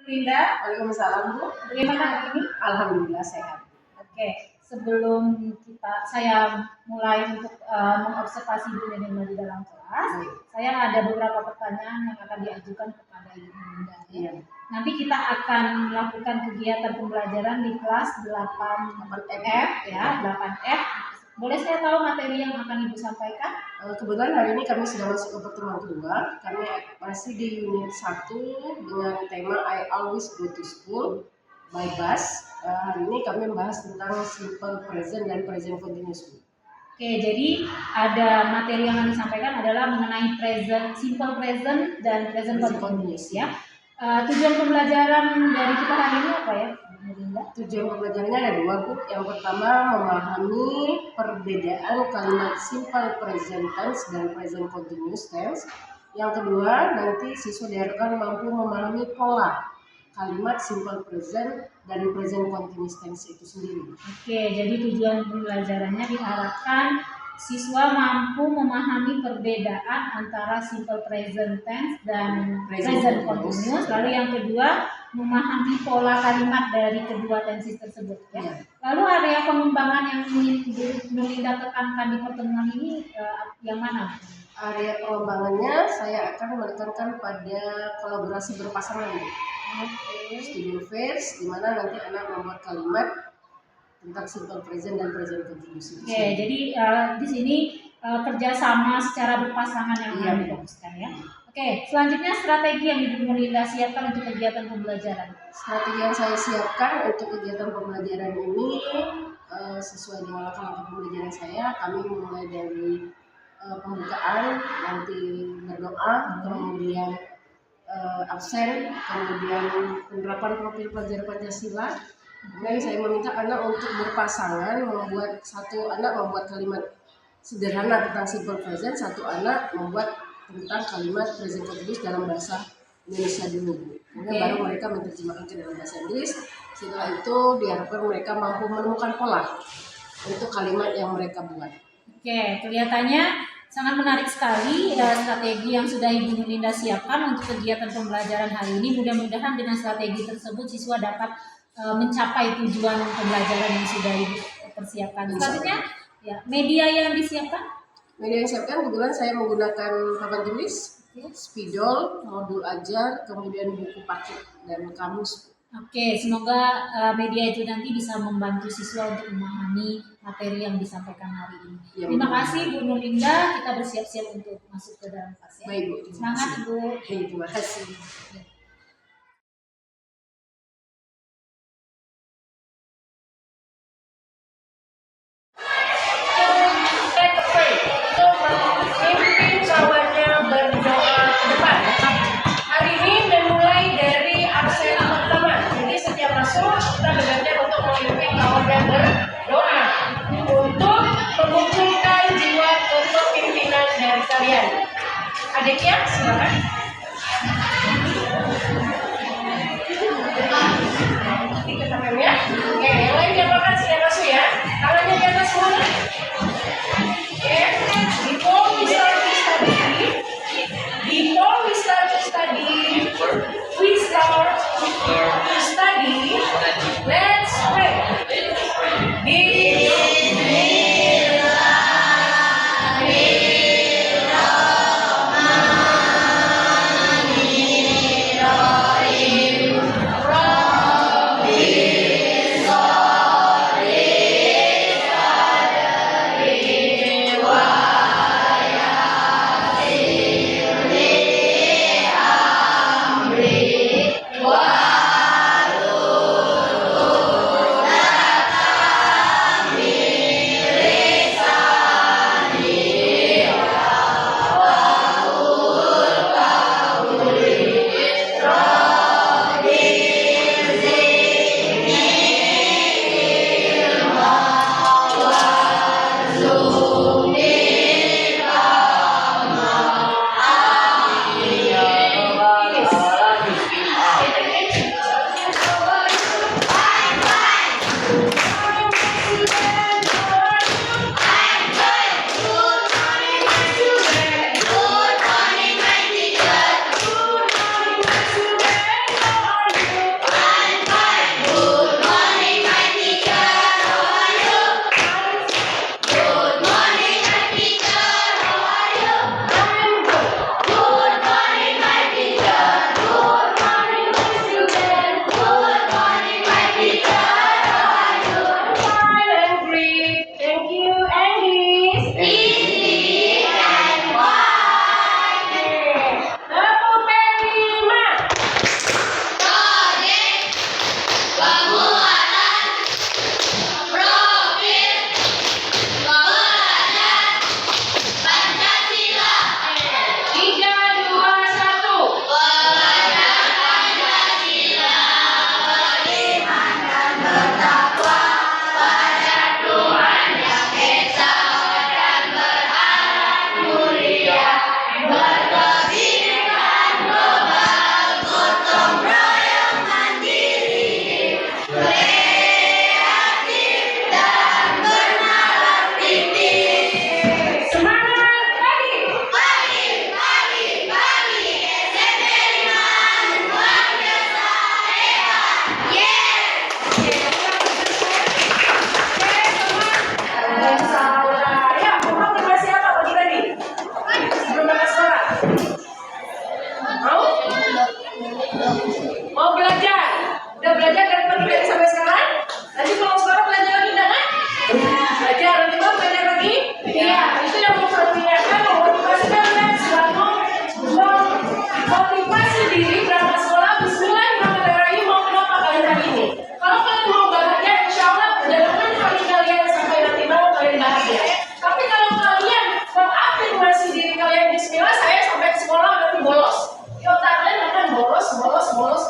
Linda. Waalaikumsalam, Bu. Bagaimana hari ini? Alhamdulillah sehat. Oke, sebelum saya mulai untuk mengobservasi Bu Linda di dalam kelas, saya ada beberapa pertanyaan yang akan diajukan kepada Ibu Linda. Iya. Nanti kita akan melakukan kegiatan pembelajaran di kelas 8F ya, 8F. Boleh saya tahu materi yang akan Ibu sampaikan? Kebetulan hari ini kami sudah masuk ke pertemuan kedua. Kami masih di unit 1 dengan tema I always go to school by bus. Hari ini kami membahas tentang simple present dan present continuous. Oke, jadi ada materi yang akan disampaikan adalah mengenai present, simple present dan present continuous ya. Tujuan pembelajaran dari kita hari ini apa ya, Bu Linda? Tujuan pembelajarannya ada dua, Bu. Yang pertama memahami perbedaan kalimat simple present tense dan present continuous tense. Yang kedua, nanti siswa diharapkan mampu memahami pola kalimat simple present dan present continuous tense itu sendiri. Oke, jadi tujuan pembelajarannya diharapkan siswa mampu memahami perbedaan antara simple present tense dan present continuous. Lalu yang kedua, memahami pola kalimat dari kedua tenses tersebut. Ya. Lalu area pengembangan yang ingin Bu Linda tekankan di pertemuan ini yang mana? Area pengembangannya saya akan menekankan pada kolaborasi berpasangan. Studio phase, di mana nanti anak membuat kalimat tentang simple present dan present continuous. Oke, jadi di sini kerjasama secara berpasangan yang akan difokuskan ya. Oke, selanjutnya strategi yang Ibu Linda siapkan untuk kegiatan pembelajaran. Strategi yang saya siapkan untuk kegiatan pembelajaran ini sesuai dengan langkah-langkah pembelajaran saya. Kami mulai dari pembukaan, nanti berdoa, kemudian absen, kemudian penerapan profil pelajar Pancasila. Kemudian saya meminta anak untuk berpasangan membuat membuat kalimat sederhana tentang simple present, satu anak membuat tentang kalimat present continuous dalam bahasa Indonesia dulu. Kemudian baru mereka menerjemahkan ke dalam bahasa Inggris. Setelah itu diharapkan mereka mampu menemukan pola untuk kalimat yang mereka buat. Oke, kelihatannya sangat menarik sekali strategi yang sudah Ibu Linda siapkan untuk kegiatan pembelajaran hari ini. Mudah-mudahan dengan strategi tersebut siswa dapat mencapai tujuan pembelajaran yang sudah Ibu persiapkan. Selanjutnya, ya, media yang disiapkan? Media yang disiapkan kebetulan saya menggunakan papan tulis, spidol, modul ajar, kemudian buku paket dan kamus. Oke, semoga media itu nanti bisa membantu siswa untuk memahami materi yang disampaikan hari ini. Ya, terima kasih Bu Linda, kita bersiap-siap untuk masuk ke dalam kelas ya. Baik, Bu. Semangat Ibu. Terima kasih. Adiknya silakan.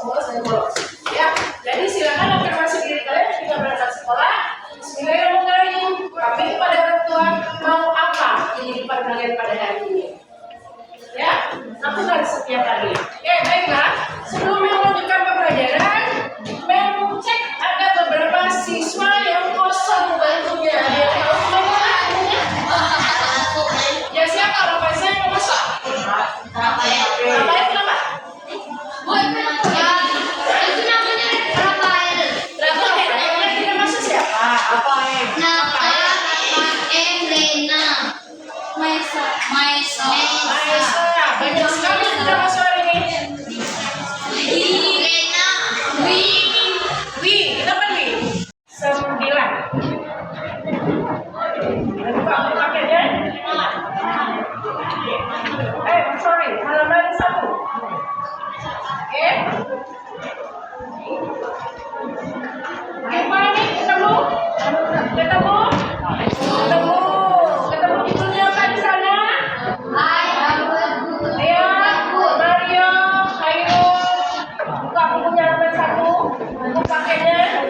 bolos. Ya, jadi silakan afirmasi diri kalian ketika berangkat sekolah. Bismillahirrahmanirrahim. Kami kepada orang tua mau apa kehidupan kalian pada hari ini? Ya, lakukan setiap hari. Oke, baiklah. Sebelum melanjutkan pembelajaran, cek ada beberapa siswa yang kosong bangkunya. Ada yang tahu kemana bangkunya? Ya siapa? Rapanya yang kosong. Rapanya kenapa? Rafael tidak masuk siapa? Apa yang? Maesa. Banyak sekali yang tidak masuk hari ini. Kenapa Wi? 9. Kamu pakainya? Sorry, halaman 1. Oke. Gimana nih? Ketemu judulnya apa di sana? Ayo, Mario, Khairul, buka bukunya halaman 1. Untuk pakainya.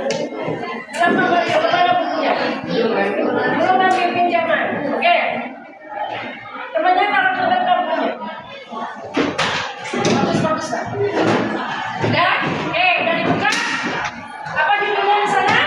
Kenapa Mario? Kemana bukunya? Belum ambil pinjaman. Oke. Temannya taruh ke dalam bukunya. Bagus lah. Udah? Udah dibuka? Apa judulnya di sana?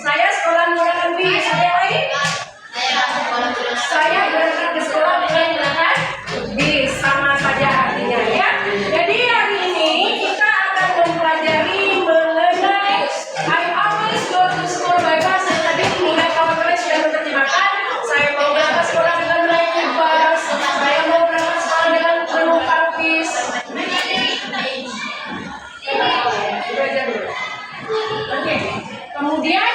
Saya sekolah menggunakan bis. Ada yang lain? Saya berangkat ke sekolah dengan menggunakan bis. Sama saja artinya ya. Jadi hari ini kita akan mempelajari mengenai I always go to school by bus. Dan tadi mengingat kawan kalian sudah menerjemahkan. Saya mau berangkat sekolah dengan naik bus. Saya mau berangkat sekolah dengan menumpang bis. Belajar dulu. Oke. Kemudian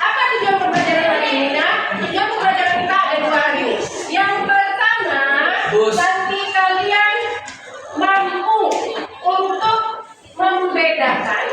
apa tujuan pembelajaran hari ini? Nah, tujuan pembelajaran kita ada 2 hari ini. Yang pertama, nanti kalian mampu untuk membedakan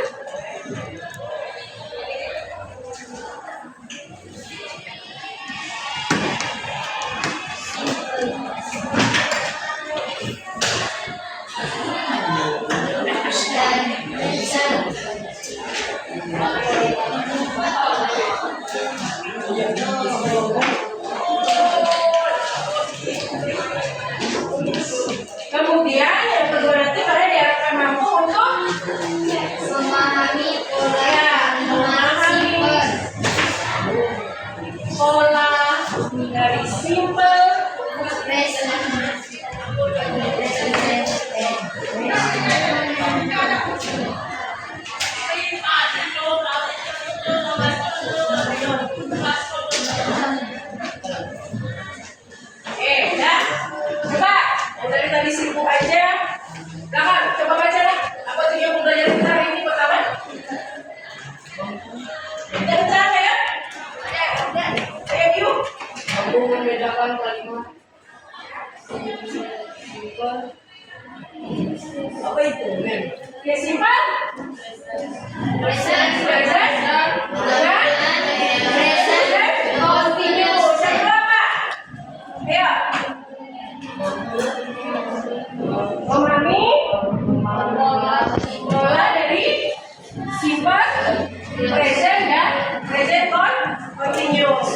kemudian yang kedua nanti kalian diharapkan mampu untuk memahami pola dari simple coba yang dari tadi sibuk aja. Belakang, coba baca lah. Apa tujuan pembelajaran kita hari ini pertama? Kencang ya? Ayo yuk. Aku membedakan kalimat. Apa itu? Ya simpan. Present. Continue. Siapa apa? Ayo. Memahami pola dari simpan, present dan present continuous.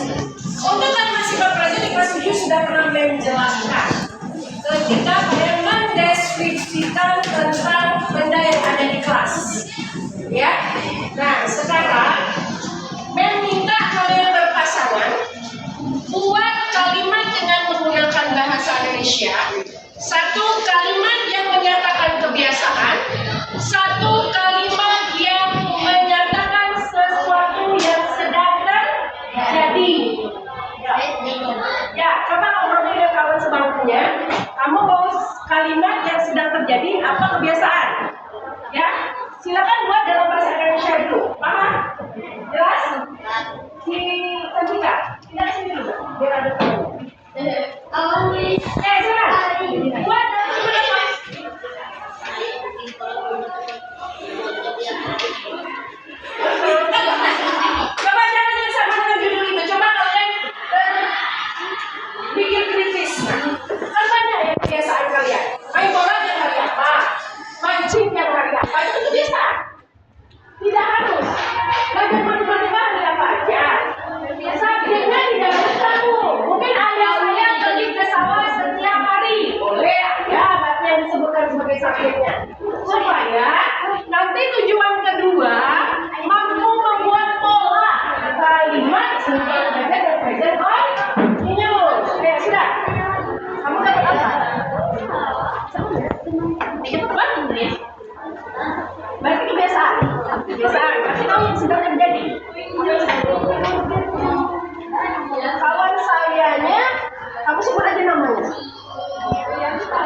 Untuk kalimat simpan present di kelas 7 sudah pernah menjelaskan ketika kalian mendeskripsikan tentang benda yang ada di kelas. Ya. Nah, sekarang meminta kalian berpasangan buat kalimat dengan menggunakan bahasa Indonesia. 1 kalimat yang menyatakan kebiasaan, 1 kalimat yang menyatakan sesuatu yang sedang terjadi. Ya, coba ngobrol dengan kawan sebangkunya. Kamu mau kalimat yang sedang terjadi apa kebiasaan? Ya, silakan buat dalam bahasa Indonesia dulu. Paham? Jelas? Si Tanjika, tidak sini dulu, biar ada tahu. Coba jangan yang sama dengan judul itu. Coba kalian bikin kritis. Kan banyak ya kebiasaan kalian. Main bola yang hari apa? Mancing yang hari apa? Itu kebiasaan. Tidak harus. Belajar matematika hari apa aja. Subjeknya di dalam kamu. Mungkin ayah saya pergi ke sawah setiap hari. Boleh ada berarti yang disebutkan sebagai subjeknya. Supaya nanti tujuan kedua mampu membuat pola kalimat sebagai present dan present continuous. Oke, sudah. Kamu dapat apa? Dapat apa Inggris? Berarti kebiasaan. Kebiasaan. Kasih tahu yang sedang terjadi. Kawan sayanya, kamu sebut aja namanya.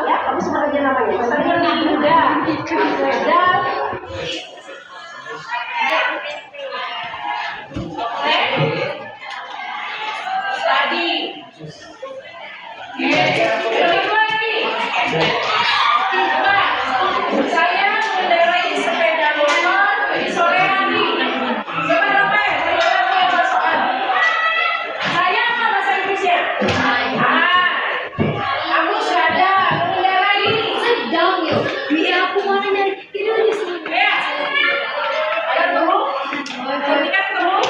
Ya, kamu sebut aja namanya. Misalnya Linda, Linda. Tadi. Lebih lagi. Coba, saya mengendarai sepeda motor di sore hari. Coba Rafael, saya punya soal. Saya apa bahasa Inggrisnya? Kamu sudah mengendarai. Sedang yuk. Biar aku mau nyari itu di sini. Ya. Ayo dulu. Berhentikan dulu.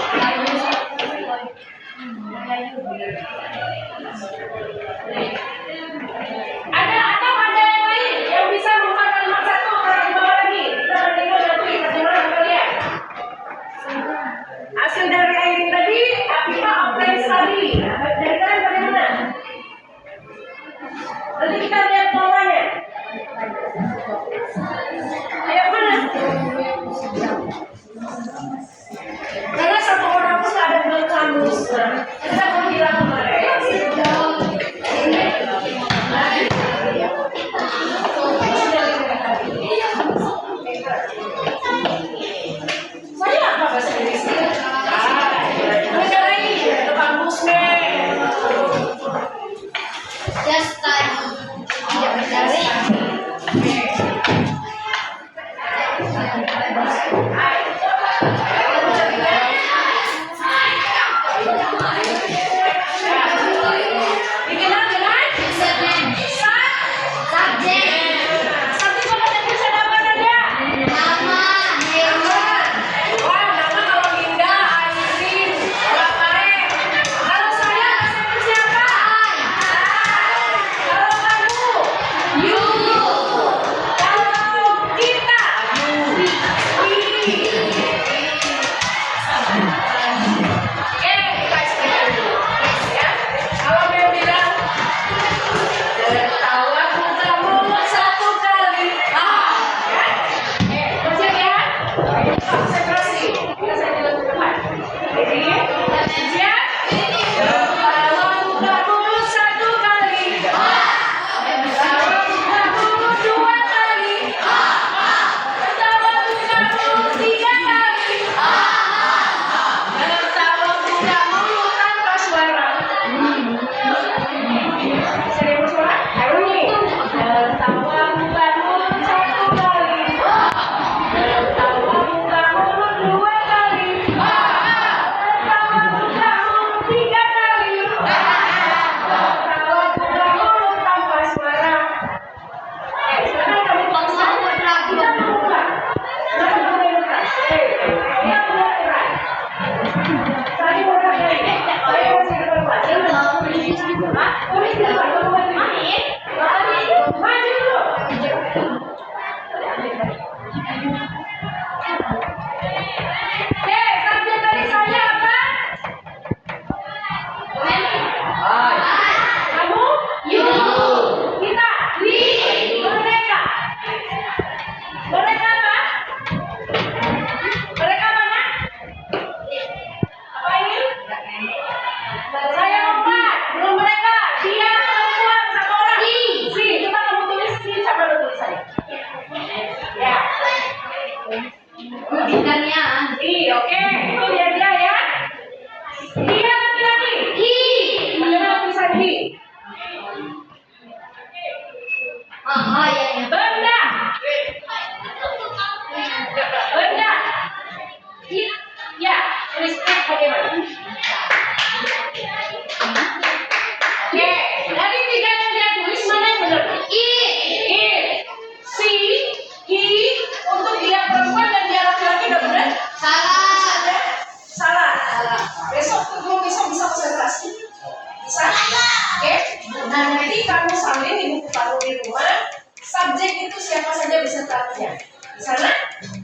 Nanti kamu salin di buku kamu di rumah. Subjek itu siapa saja besertanya. Di sana?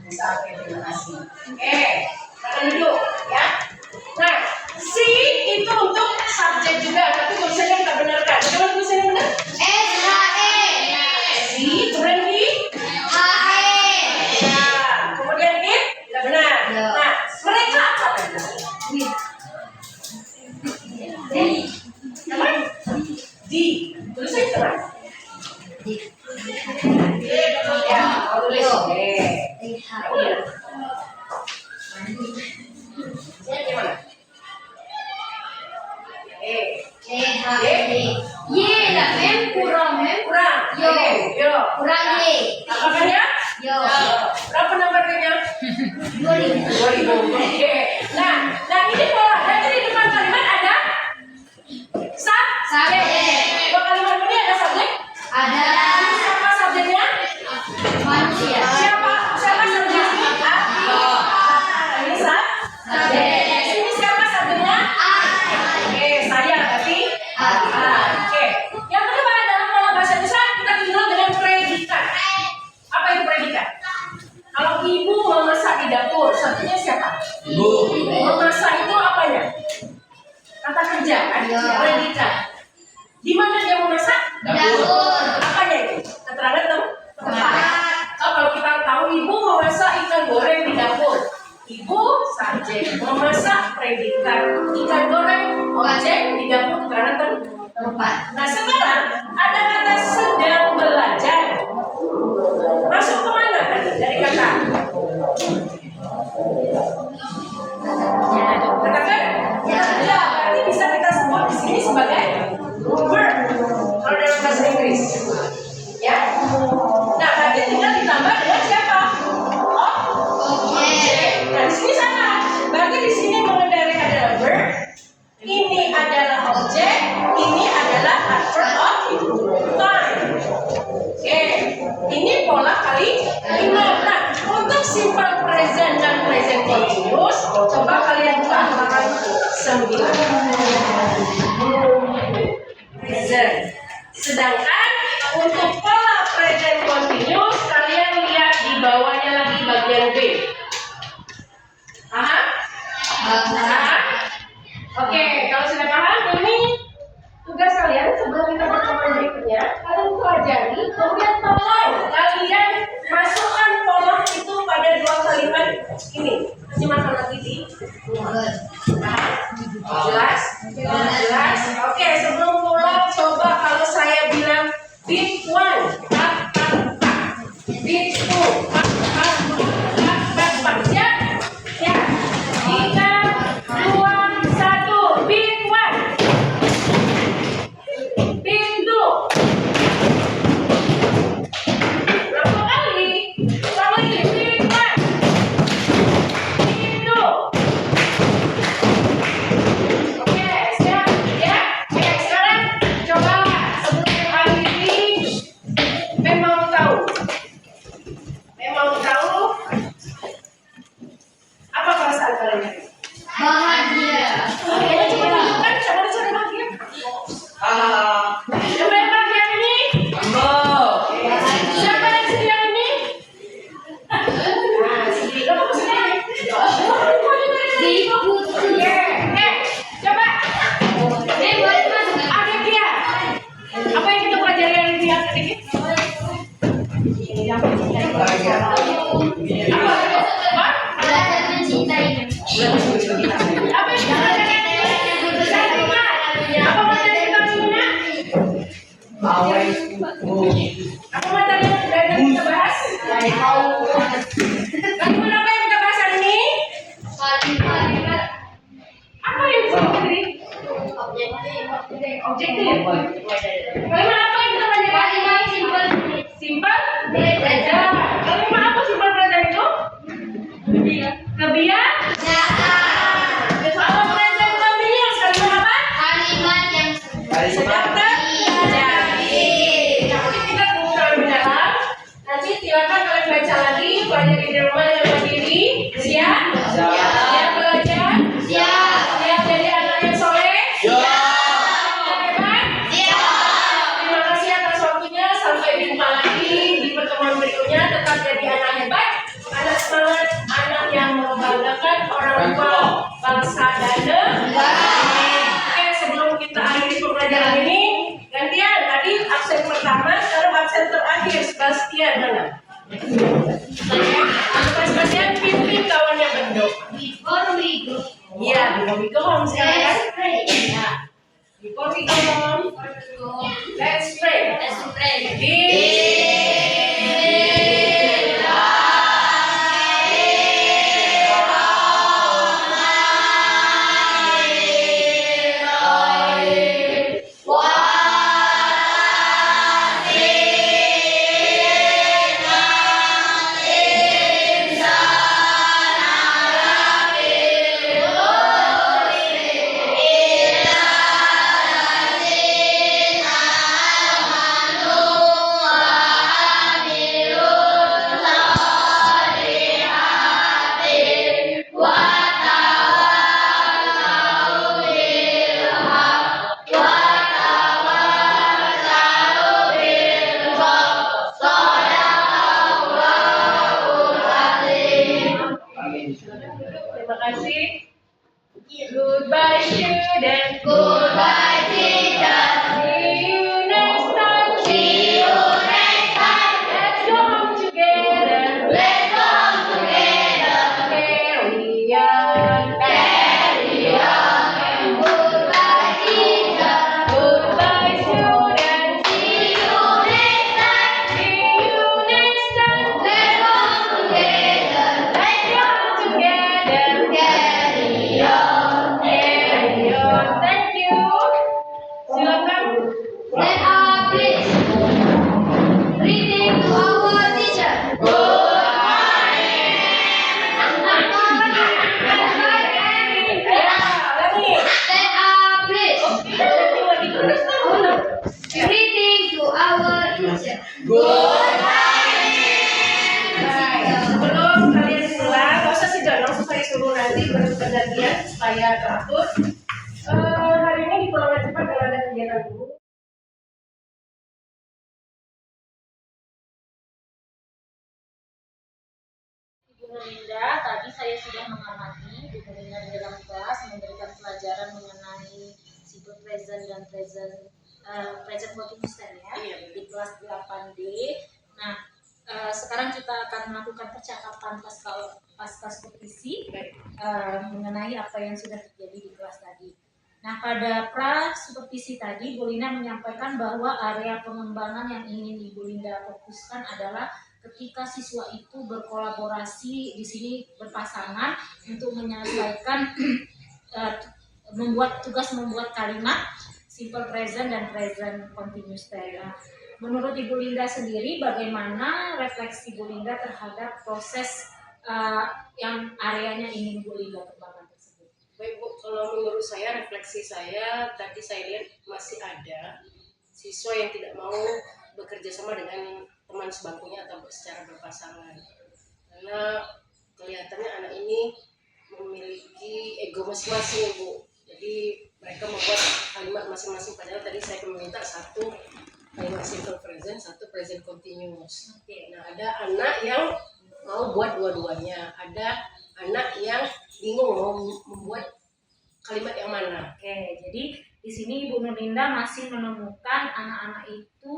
Bisa. Oke, terima kasih. Oke, makan duduk ya. Nah, si itu untuk subjek juga, tapi tulisannya kita benarkan. Bagaimana tulisannya benar? SHE. Si, kemudian di? HE. Ya, kemudian it, tidak benar. Ya. Nah, mereka apa tadi? Apa? Di. Tulisannya benar. Ya, tulis. Oke. Ini gimana? Y lah mem kurang mem. Kurang. Yo. Yo. Kurang Y. Apakah ya? Yo. Berapa nomornya? 2000. 2000. Oke. Nah ini pola. Nanti di depan kalimat ada subjek. Dua kalimat ini ada subjek. Ada Siapa subjeknya? manusia. Siapa subjeknya? Ini subjek. Ini siapa subjeknya? Oke, saya berarti. Oke. Yang kedua dalam pola bahasa Indonesia kita kenal dengan predikat. Apa itu predikat? Kalau ibu memasak di dapur, subjeknya siapa? Ibu. Memasak itu apanya? Kata kerja kan? Predikat. Di mana dia memasak? Dapur. Apanya itu? Keterangan tempat. Kalau kita tahu ibu memasak ikan goreng di dapur. Ibu subjek, memasak predikat, ikan goreng objek, di dapur keterangan tempat. Nah sekarang ada kata sedang belajar. Masuk kemana tadi dari kata? Katakan kerja. Berarti bisa kita sebut di sini sebagai verb. Kalau dalam bahasa Inggris, ya. Nah berarti tinggal ditambah dengan siapa? Objek. Nah di sini sama. Berarti di sini mengendarai adalah verb. Ini adalah objek. Ini adalah adverb of time. Oke. Ini pola kalimat. Nah untuk simple present dan present continuous, coba kalian buka halaman 9. Present. Sedangkan untuk pola present continuous, kalian lihat di bawahnya lagi bagian B. Paham? Paham? Oke, kalau sudah paham, ini tugas kalian sebelum kita bertemu berikutnya, kalian pelajari, kemudian tolong kalian masukkan pola itu pada dua kalimat ini. Terjemahkan lagi di rumah. Jelas? Jelas? Oke, sebelum pulang coba kalau saya bilang bit 1, bit 2, ya? Ya. 3, 2, 1, bit 1. Bit 2. Berapa kali? Sama ini, bit 1. Bit 2. Oke, siap ya? Oke, sekarang coba sebelum hari ini memang tahu apa perasaan kalian? Bahagia. Oke, coba tunjukkan cara cara bahagia. Siapa yang bahagia ini? Siapa yang sedih yang ini? Nah, sedih. Kamu sedih? Oke, coba. Ada dia. Apa yang kita pelajari hari ini sedikit? Apa? Belajar mencintai. Apa yang kita pelajari? Apa materi kita punya? Apa materi yang kita bahas? Bagaimana apa yang kita bahas hari ini? Kalimat Apa yang kita pelajari? Objektif. Kalimat apa yang kita pelajari? kalimat simpel. Simple present. Kalimat apa simple present itu? Kebiasaan. Kalau present continuous kalimat apa? Kalimat yang Sedang terjadi. Nah, mungkin kita buka lebih dalam. Nanti silakan kalian baca lagi, pelajari di rumah dengan mandiri. Siap? Siap belajar? siap. Siap jadi anak yang soleh? Ya. Siap hebat? Siap. jadi anak hebat, anak semangat, anak yang membanggakan orang tua, bangsa dan negara. Oke, sebelum kita akhiri pembelajaran ini, gantian tadi absen pertama, sekarang absen terakhir. Sebastian mana? Sebastian pimpin kawannya berdoa. Before we go. Iya, before we go home sekarang kan? Let's pray. Ya. Before we go home, let's pray. Let's pray. Terima kasih. Goodbye student. Goodbye, teacher. See you next time. See you next time. Let's go home together. Let's go together. Carry on. Carry on. Goodbye, teacher. Goodbye student. See you next time. See you next time. Let's go together. Let's go together. Carry on. Carry on. Thank you. Silakan. Stand up, please. Reading to our teacher. Stand up, please. Reading to our teacher. Sebelum kalian pulang, nggak usah sih langsung saya suruh nanti bergantian supaya teratur. Hari ini dipulangkan cepat kalau ada kegiatan dulu. Ibu Melinda, tadi saya sudah mengamati Ibu Melinda di dalam kelas memberikan pelajaran mengenai simple present dan present continuous tense ya di kelas 8D. Nah, sekarang kita akan melakukan percakapan pasca supervisi mengenai apa yang sudah terjadi di kelas tadi. Nah, pada pra supervisi tadi, Bu Linda menyampaikan bahwa area pengembangan yang ingin Ibu Linda fokuskan adalah ketika siswa itu berkolaborasi di sini berpasangan untuk menyelesaikan membuat kalimat simple present dan present continuous tense. Nah, menurut Ibu Linda sendiri, bagaimana refleksi Bu Linda terhadap proses yang areanya ingin Bu Linda kembangkan tersebut? Baik Bu, kalau menurut saya, refleksi saya tadi saya lihat masih ada siswa yang tidak mau bekerja sama dengan teman sebangkunya atau secara berpasangan, karena kelihatannya anak ini memiliki ego masing-masing Bu. Jadi mereka membuat kalimat masing-masing, padahal tadi saya meminta satu kalimat simple present, satu present continuous. Nah, ada anak yang mau buat dua-duanya, ada anak yang bingung mau membuat kalimat yang mana. Oke, jadi di sini Ibu Nurlinda masih menemukan anak-anak itu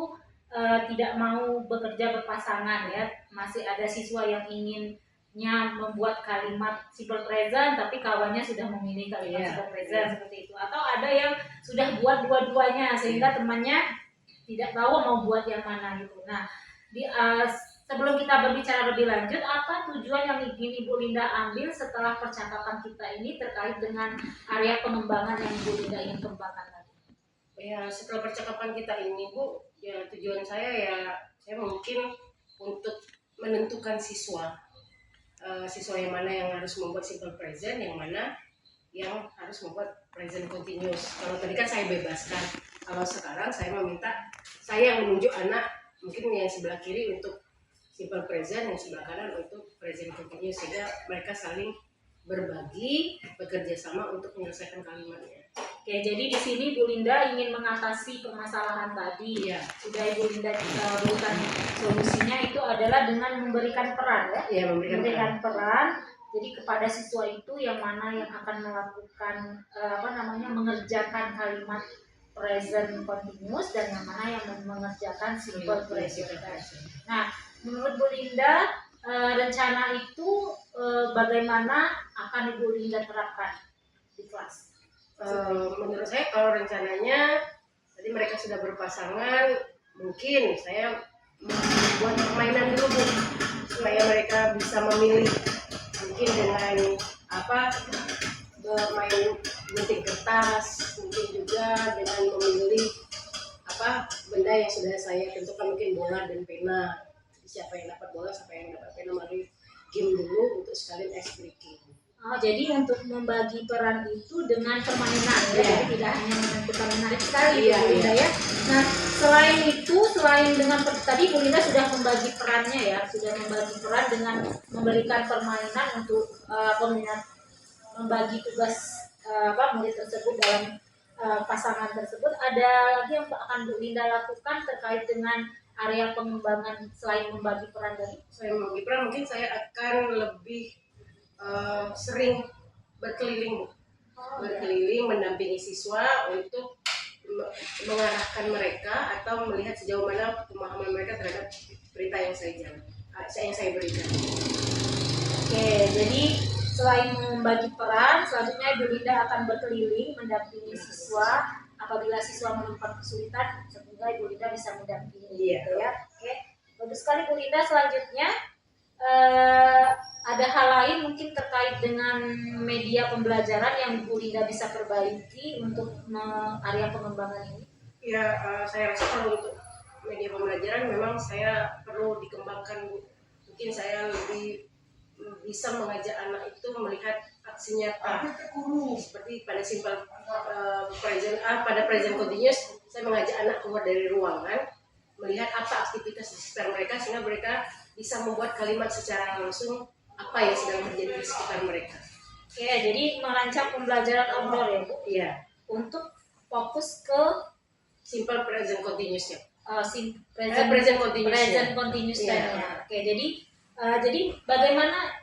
tidak mau bekerja berpasangan ya. Masih ada siswa yang inginnya membuat kalimat simple present tapi kawannya sudah memilih kalimat simple present seperti itu. Atau ada yang sudah buat dua-duanya sehingga temannya tidak tahu mau buat yang mana gitu. Nah, sebelum kita berbicara lebih lanjut, apa tujuan yang ingin Ibu Linda ambil setelah percakapan kita ini terkait dengan area pengembangan yang Ibu Linda ingin kembangkan tadi? Ya, setelah percakapan kita ini Bu, ya tujuan saya mungkin untuk menentukan siswa yang mana yang harus membuat simple present, yang mana yang harus membuat present continuous. Kalau tadi kan saya bebaskan, kalau sekarang saya yang menunjuk anak mungkin yang sebelah kiri untuk simple present, yang sebelah kanan untuk present continuous, sehingga mereka saling berbagi, bekerja sama untuk menyelesaikan kalimatnya. Oke, jadi di sini Bu Linda ingin mengatasi permasalahan tadi. Iya. Sudah Ibu Linda berikan solusinya itu adalah dengan memberikan peran ya. Iya, memberikan Peran. Jadi kepada siswa itu yang mana yang akan melakukan mengerjakan kalimat present continuous dan yang mana yang mengerjakan simple present tense. Nah, menurut Bu Linda rencana itu bagaimana akan Ibu Linda terapkan di kelas? Menurut saya kalau rencananya tadi mereka sudah berpasangan, mungkin saya membuat permainan dulu Bu, supaya mereka bisa memilih, mungkin dengan bermain gunting kertas, mungkin juga dengan memilih benda yang sudah saya tentukan, mungkin bola dan pena. Jadi siapa yang dapat bola, siapa yang dapat pena, mari game dulu untuk sekalian ice breaking. Oh, jadi untuk membagi peran itu dengan permainan ya, jadi tidak hanya menentukan menarik sekali Bu Linda ya. Nah, selain dengan tadi Bu Linda sudah membagi perannya ya, sudah membagi peran dengan memberikan permainan untuk membagi tugas murid tersebut dalam pasangan tersebut. Ada lagi yang akan Bu Linda lakukan terkait dengan area pengembangan selain membagi peran tadi? Selain membagi peran, mungkin saya akan lebih sering berkeliling mendampingi siswa untuk mengarahkan mereka atau melihat sejauh mana pemahaman mereka terhadap berita yang saya berikan. Oke, jadi selain membagi peran, selanjutnya Ibu Linda akan berkeliling mendampingi siswa. Apabila siswa menemukan kesulitan, semoga Ibu Linda bisa mendampingi. Gitu ya. Oke, bagus sekali Bu Linda. Selanjutnya ada hal lain mungkin terkait dengan media pembelajaran yang Bu Linda bisa perbaiki untuk area pengembangan ini? Ya, saya rasa kalau untuk media pembelajaran memang saya perlu dikembangkan Bu. Mungkin saya lebih bisa mengajak anak itu melihat aksi nyata, seperti pada simple pada present continuous, saya mengajak anak keluar dari ruangan, melihat apa aktivitas di sekitar mereka, sehingga mereka bisa membuat kalimat secara langsung apa yang sedang terjadi di sekitar mereka. Oke, jadi merancang pembelajaran outdoor ya Bu? Iya. Untuk fokus ke simple present continuous ya. Present continuous ya. Oke, jadi bagaimana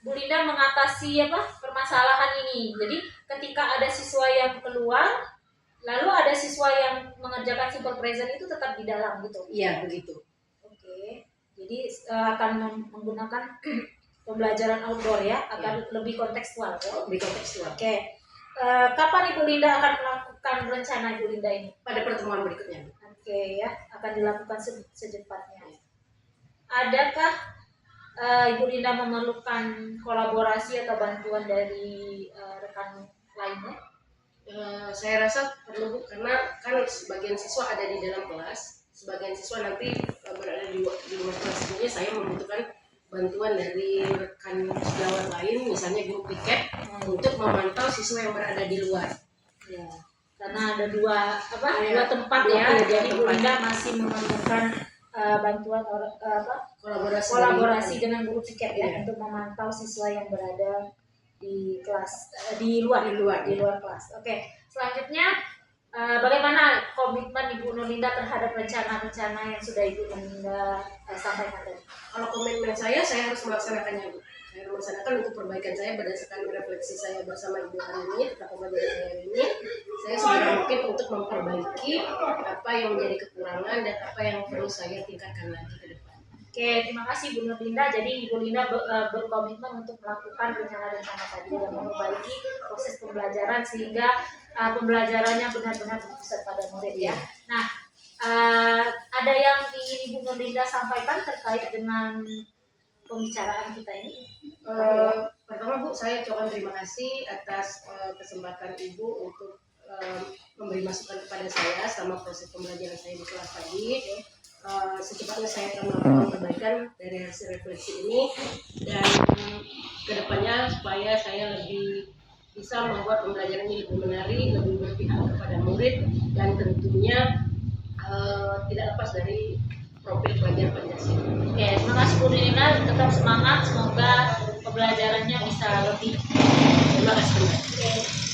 Bu Linda mengatasi permasalahan ini? Jadi ketika ada siswa yang keluar, lalu ada siswa yang mengerjakan simple present itu tetap di dalam gitu? Iya, begitu. Oke, jadi akan menggunakan pembelajaran outdoor ya, akan lebih kontekstual ya? Lebih kontekstual. Oke, kapan Ibu Linda akan melakukan rencana Ibu Linda ini? Pada pertemuan berikutnya. Oke ya, akan dilakukan secepatnya. Adakah Ibu Linda memerlukan kolaborasi atau bantuan dari rekan lainnya? Saya rasa perlu Bu, karena kan sebagian siswa ada di dalam kelas, sebagian siswa nanti berada di luar kelas. Jadi saya membutuhkan bantuan dari rekan sejawat lain, misalnya guru piket, untuk memantau siswa yang berada di luar. Ya, karena ada dua tempat ya, jadi Bu Linda masih memerlukan bantuan kolaborasi dengan guru piket ya, untuk memantau siswa yang berada di kelas di luar kelas. Oke, selanjutnya bagaimana komitmen Ibu Nurlinda terhadap rencana-rencana yang sudah Ibu Nurlinda sampaikan tadi? Kalau komitmen saya harus melaksanakannya Bu. Saya melaksanakan untuk perbaikan saya berdasarkan refleksi saya bersama Ibu hari ini, tentang pembelajaran saya hari ini. Saya sebisa mungkin untuk memperbaiki apa yang menjadi kekurangan dan apa yang perlu saya tingkatkan lagi ke depan. Oke, terima kasih Bu Nurlinda. Jadi Ibu Linda berkomitmen untuk melakukan rencana-rencana tadi dan memperbaiki proses pembelajaran sehingga pembelajarannya benar-benar berpusat pada murid ya. Nah, ada yang ingin Ibu Nurlinda sampaikan terkait dengan pembicaraan kita ini? Pertama Bu, saya ucapkan terima kasih atas kesempatan Ibu untuk memberi masukan kepada saya selama proses pembelajaran saya di kelas tadi. Secepatnya saya akan melakukan perbaikan dari hasil refleksi ini, dan kedepannya supaya saya lebih bisa membuat pembelajaran ini lebih menarik, lebih berpihak kepada murid, dan tentunya tidak lepas dari profil pelajar Pancasila. Oke, terima kasih Bu Nurlinda, tetap semangat, semoga pembelajarannya bisa lebih. Terima kasih. Oke.